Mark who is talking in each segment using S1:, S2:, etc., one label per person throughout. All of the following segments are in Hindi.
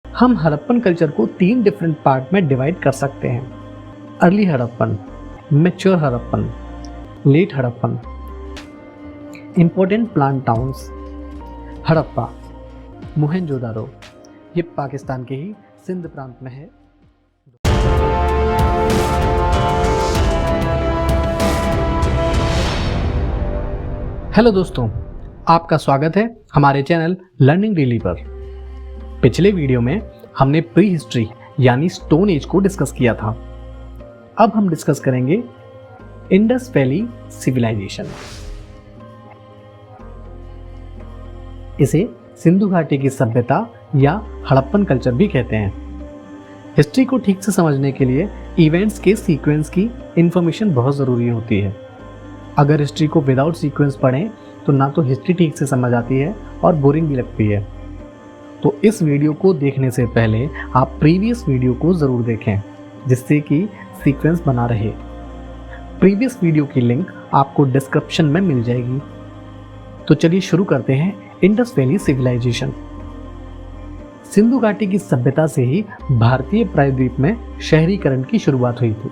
S1: हम हड़प्पन कल्चर को 3 डिफरेंट पार्ट में डिवाइड कर सकते हैं। Early Harappan, mature Harappan, late Harappan. Important plant towns: Harappa, Mohenjodaro, ये पाकिस्तान के ही सिंध प्रांत में है। हेलो दोस्तों, आपका स्वागत है हमारे चैनल लर्निंग डेली पर। पिछले वीडियो में हमने प्री हिस्ट्री यानी स्टोन एज को डिस्कस किया था। अब हम डिस्कस करेंगे इंडस वैली सिविलाइजेशन। इसे सिंधु घाटी की सभ्यता या हड़प्पन कल्चर भी कहते हैं। हिस्ट्री को ठीक से समझने के लिए इवेंट्स के सीक्वेंस की इंफॉर्मेशन बहुत ज़रूरी होती है। अगर हिस्ट्री को विदाउट सीक्वेंस पढ़ें तो ना तो हिस्ट्री ठीक से समझ आती है और बोरिंग भी लगती है। तो इस वीडियो को देखने से पहले आप प्रीवियस वीडियो को ज़रूर देखें, जिससे कि सीक्वेंस बना रहे। प्रीवियस वीडियो की लिंक आपको डिस्क्रिप्शन में मिल जाएगी। तो चलिए शुरू करते हैं इंडस वैली सिविलाइजेशन। सिंधु घाटी की सभ्यता से ही भारतीय प्रायद्वीप में शहरीकरण की शुरुआत हुई थी।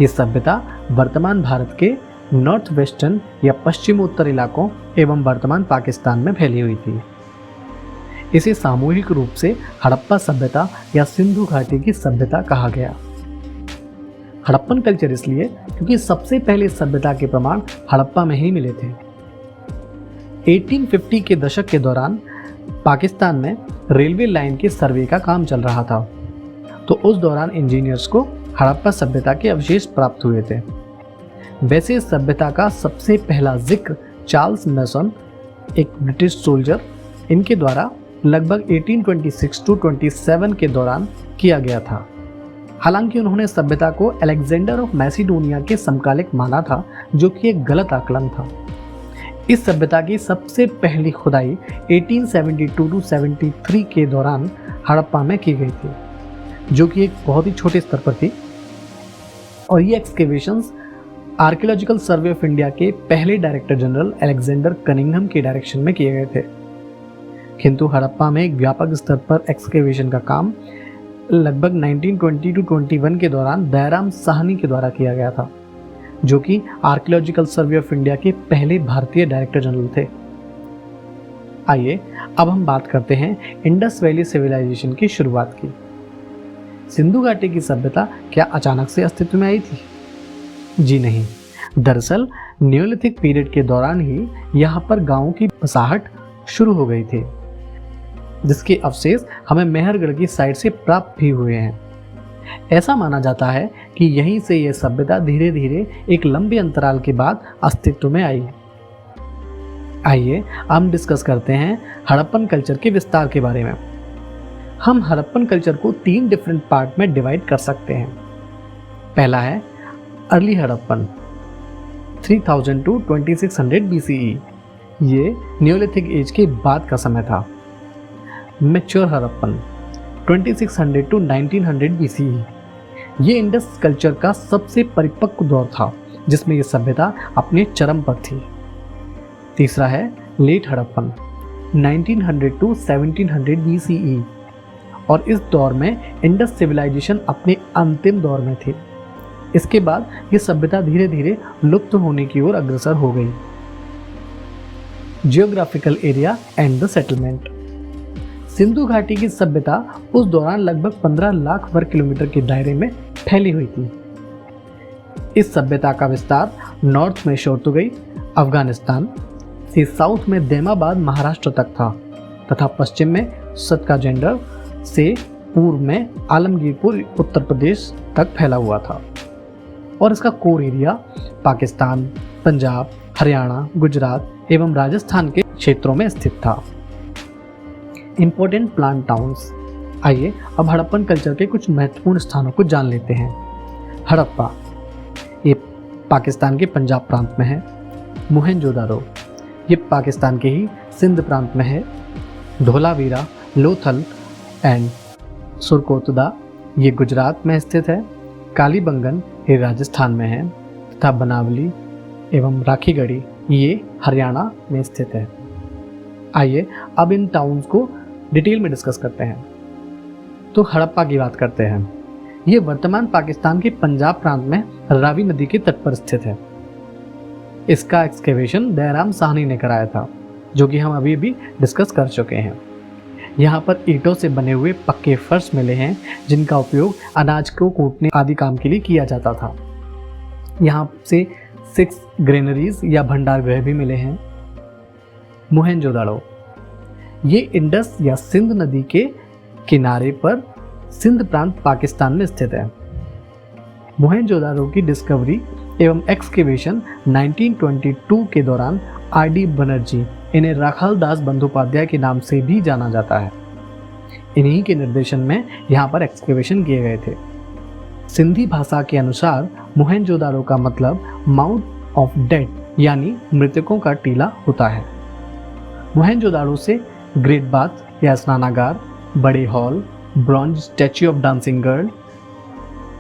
S1: ये सभ्यता वर्तमान भारत के नॉर्थ वेस्टर्न या पश्चिमोत्तर इलाकों एवं वर्तमान पाकिस्तान में फैली हुई थी। इसे सामूहिक रूप से हड़प्पा सभ्यता या सिंधु घाटी की सभ्यता कहा गया। हड़प्पन कल्चर इसलिए क्योंकि सबसे पहले सभ्यता के प्रमाण हड़प्पा में ही मिले थे। 1850 के दशक के दौरान पाकिस्तान में रेलवे लाइन के सर्वे का काम चल रहा था, तो उस दौरान इंजीनियर्स को हड़प्पा सभ्यता के अवशेष प्राप्त हुए थे। वैसे इस सभ्यता का सबसे पहला जिक्र चार्ल्स मैसन, एक ब्रिटिश सोल्जर, इनके द्वारा लगभग 1826 टू 27 के दौरान किया गया था। हालांकि उन्होंने सभ्यता को अलेक्जेंडर ऑफ मैसिडोनिया के समकालिक माना था, जो कि एक गलत आकलन था। इस सभ्यता की सबसे पहली खुदाई 1872 टू 73 के दौरान हड़प्पा में की गई थी, जो कि एक बहुत ही छोटे स्तर पर थी। और ये excavations archaeological survey of India के पहले डायरेक्टर जनरल अलेक्जेंडर कनिंघम के डायरेक्शन में किए गए थे। किंतु हड़प्पा में एक व्यापक स्तर पर एक्सकेवेशन का काम लगभग 1920 टू 21 के दौरान दयाराम साहनी के द्वारा किया गया था, जो कि आर्कियोलॉजिकल सर्वे ऑफ इंडिया के पहले भारतीय डायरेक्टर जनरल थे। आइए अब हम बात करते हैं इंडस वैली सिविलाइजेशन की शुरुआत की। सिंधु घाटी की सभ्यता क्या अचानक से अस्तित्व में आई थी? जी नहीं, दरअसल न्योलिथिक पीरियड के दौरान ही यहाँ पर गांवों की बसाहट शुरू हो गई थी, जिसके अवशेष हमें मेहरगढ़ की साइड से प्राप्त भी हुए हैं। ऐसा माना जाता है कि यहीं से यह सभ्यता धीरे धीरे एक लंबे अंतराल के बाद अस्तित्व में आई। आइए हम डिस्कस करते हैं हड़प्पन कल्चर के विस्तार के बारे में। हम हड़प्पन कल्चर को 3 डिफरेंट पार्ट में डिवाइड कर सकते हैं। पहला है अर्ली हड़प्पन, 3000 टू 2600 BCE। ये न्योलिथिक एज के बाद का समय था। Mature Harappan, 2600 to 1900 BCE। ये इंडस कल्चर का सबसे परिपक्व दौर था, जिसमें यह सभ्यता अपने चरम पर थी। तीसरा है लेट हड़प्पन, 1900 टू 1700 BCE। और इस दौर में इंडस सिविलाइजेशन अपने अंतिम दौर में थी। इसके बाद ये सभ्यता धीरे धीरे लुप्त होने की ओर अग्रसर हो गई। Geographical area and the settlement: Sindhu घाटी की सभ्यता उस दौरान लगभग 15 लाख वर्ग किलोमीटर के दायरे में फैली हुई थी। इस सभ्यता का विस्तार नॉर्थ में शोरतुगई अफगानिस्तान से साउथ में दैमाबाद महाराष्ट्र तक था, तथा पश्चिम में सतकाजेंडर से पूर्व में आलमगीरपुर उत्तर प्रदेश तक फैला हुआ था। और इसका कोर एरिया पाकिस्तान, पंजाब, हरियाणा, गुजरात एवं राजस्थान के क्षेत्रों में स्थित था। इंपॉर्टेंट प्लांट टाउन्स: आइए अब हड़प्पन कल्चर के कुछ महत्वपूर्ण स्थानों को जान लेते हैं। हड़प्पा, ये पाकिस्तान के पंजाब प्रांत में है। मोहनजोदारो, ये पाकिस्तान के ही सिंध प्रांत में है। धोलावीरा, लोथल एंड सुरकोतदा, ये गुजरात में स्थित है। कालीबंगन ये राजस्थान में है, तथा बनावली एवं राखीगढ़ी ये हरियाणा में स्थित है। आइए अब इन टाउन्स को डिटेल में डिस्कस करते हैं। तो हड़प्पा की बात करते हैं। ये वर्तमान पाकिस्तान के पंजाब प्रांत में रावी नदी के तट पर स्थित है। इसका एक्सकेवेशन दयाराम साहनी ने कराया था, जो कि हम अभी भी डिस्कस कर चुके हैं। यहाँ पर ईंटों से बने हुए पक्के फर्श मिले हैं, जिनका उपयोग अनाज को कूटने आदि काम के लिए किया जाता था। यहाँ से 6 ग्रेनरीज या भंडार गृह भी मिले हैं। मोहनजोदाड़ो, ये इंडस या सिंध नदी के किनारे पर सिंध प्रांत पाकिस्तान में स्थित है। मोहनजोदाड़ो की डिस्कवरी एवं एक्सकेवेशन 1922 के दौरान आर.डी. बनर्जी, इन्हें राखाल दास बंदोपाध्याय के नाम से भी जाना जाता है, इन्हीं के निर्देशन में यहाँ पर एक्सकेवेशन किए गए थे। सिंधी भाषा के अनुसार मोहनजोदाड़ो का मतलब माउथ ऑफ डेड यानी मृतकों का टीला होता है। मोहनजोदाड़ो से ग्रेट बाथ या स्नानागार, बड़े hall, bronze statue of dancing girl,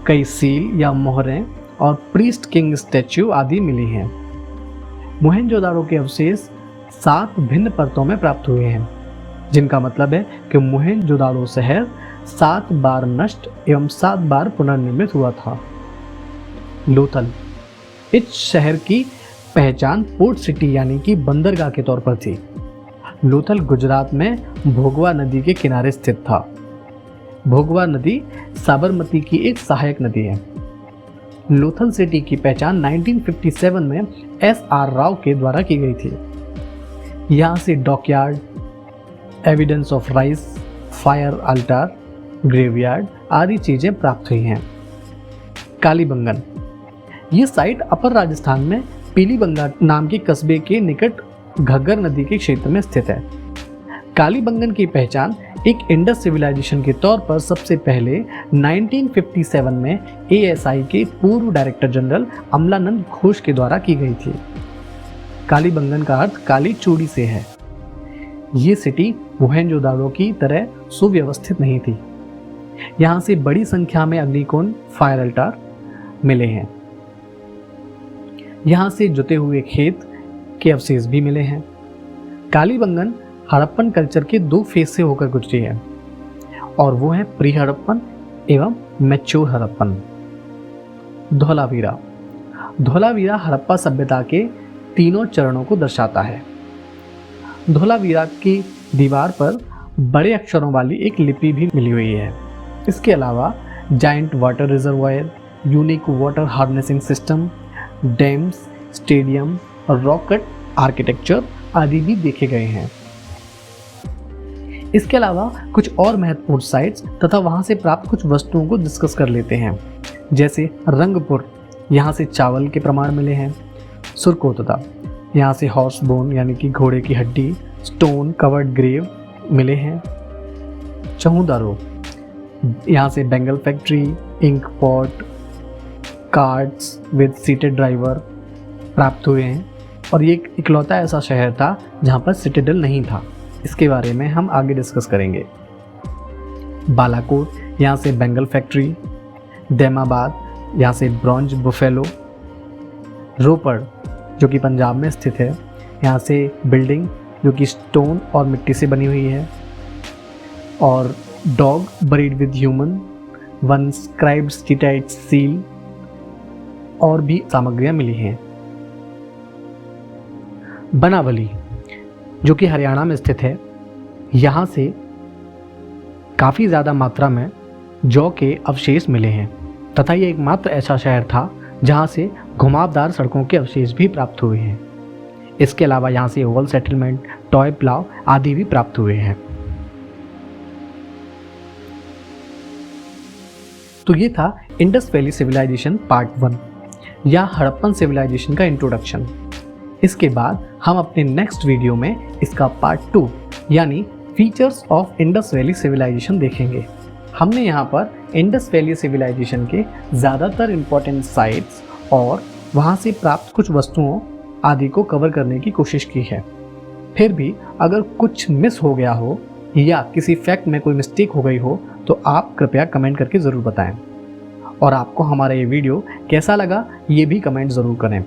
S1: कई सील या मोहरें और प्रीस्ट किंग स्टैच्यू आदि मिली हैं। मोहनजोदाड़ो के अवशेष 7 भिन्न परतों में प्राप्त हुए हैं, जिनका मतलब है कि मोहनजोदाड़ो शहर 7 बार नष्ट एवं 7 बार पुनर्निर्मित हुआ था। लोथल, इस शहर की पहचान पोर्ट सिटी यानी कि बंदरगाह के तौर पर थी। लोथल गुजरात में भोगवा नदी के किनारे स्थित था। भोगवा नदी साबरमती की एक सहायक नदी है। लोथल सिटी की पहचान 1957 में S.R. राव के द्वारा की गई थी। यहाँ से dockyard, evidence of rice, fire Alt, graveyard आदि चीज़ें प्राप्त हुई हैं। कालीबंगन, ये साइट अपर राजस्थान में पीलीबंगा नाम के कस्बे के निकट घग्गर नदी के क्षेत्र में स्थित है। कालीबंगन की पहचान एक इंडस सिविलाइजेशन के तौर पर सबसे पहले 1957 में ASI के पूर्व डायरेक्टर जनरल अमलानंद घोष के द्वारा की गई थी। कालीबंगन का अर्थ काली चूड़ी से है। ये सिटी मोहनजोदाड़ो की तरह सुव्यवस्थित नहीं थी। यहाँ से बड़ी संख्या में अग्निकोण फायर अल्टार मिले हैं। यहाँ से जुते हुए खेत के अवशेष भी मिले हैं। कालीबंगन हड़प्पन कल्चर के 2 फेज से होकर गुजरी है, और वो है प्री हड़प्पन एवं मैच्योर हड़प्पन। धौलावीरा, धौलावीरा हड़प्पा सभ्यता के 3 चरणों को दर्शाता है। धौलावीरा की दीवार पर बड़े अक्षरों वाली एक लिपि भी मिली हुई है। इसके अलावा giant water reservoir, unique water harnessing system, dams, stadium और रॉकेट आर्किटेक्चर आदि भी देखे गए हैं। इसके अलावा कुछ और महत्वपूर्ण साइट्स तथा वहां से प्राप्त कुछ वस्तुओं को डिस्कस कर लेते हैं, जैसे रंगपुर, यहाँ से चावल के प्रमाण मिले हैं। सुरकोतदा, यहाँ से हॉर्स बोन यानी कि घोड़े की हड्डी, स्टोन कवर्ड ग्रेव मिले हैं। चहुदारो, यहाँ से bangle factory, ink pot, carts with seated driver प्राप्त हुए हैं, और ये इकलौता ऐसा शहर था जहाँ पर सिटाडेल नहीं था। इसके बारे में हम आगे डिस्कस करेंगे। बालाकोट, यहाँ से बेंगल फैक्ट्री। दैमाबाद, यहाँ से ब्रॉन्ज बुफेलो। रोपड़, जो कि पंजाब में स्थित है, यहाँ से बिल्डिंग जो कि स्टोन और मिट्टी से बनी हुई है। और dog buried with human, 1 scribed steatite seal और भी सामग्रियाँ मिली हैं। बनावली, जो कि हरियाणा में स्थित है, यहाँ से काफ़ी ज़्यादा मात्रा में जौ के अवशेष मिले हैं तथा ये एकमात्र ऐसा शहर था जहाँ से घुमावदार सड़कों के अवशेष भी प्राप्त हुए हैं। इसके अलावा यहाँ से ओवल सेटलमेंट, टॉय प्लाव आदि भी प्राप्त हुए हैं। तो ये था इंडस वैली सिविलाइजेशन पार्ट 1 या हड़प्पन सिविलाइजेशन का इंट्रोडक्शन। इसके बाद हम अपने नेक्स्ट वीडियो में इसका पार्ट 2 यानी features of Indus valley civilisation देखेंगे। हमने यहाँ पर इंडस वैली सिविलाइजेशन के ज़्यादातर इम्पोर्टेंट साइट्स और वहाँ से प्राप्त कुछ वस्तुओं आदि को कवर करने की कोशिश की है। फिर भी अगर कुछ मिस हो गया हो या किसी फैक्ट में कोई मिस्टेक हो गई हो तो आप कृपया कमेंट करके ज़रूर बताएं। और आपको हमारा ये वीडियो कैसा लगा ये भी कमेंट ज़रूर करें।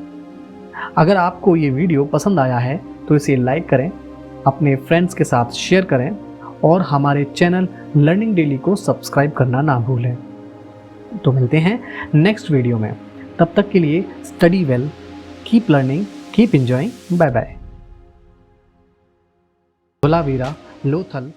S1: अगर आपको ये वीडियो पसंद आया है तो इसे लाइक करें, अपने फ्रेंड्स के साथ शेयर करें और हमारे चैनल लर्निंग डेली को सब्सक्राइब करना ना भूलें। तो मिलते हैं नेक्स्ट वीडियो में, तब तक के लिए study well, keep learning, keep enjoying, bye bye. Dholavira, Lothal,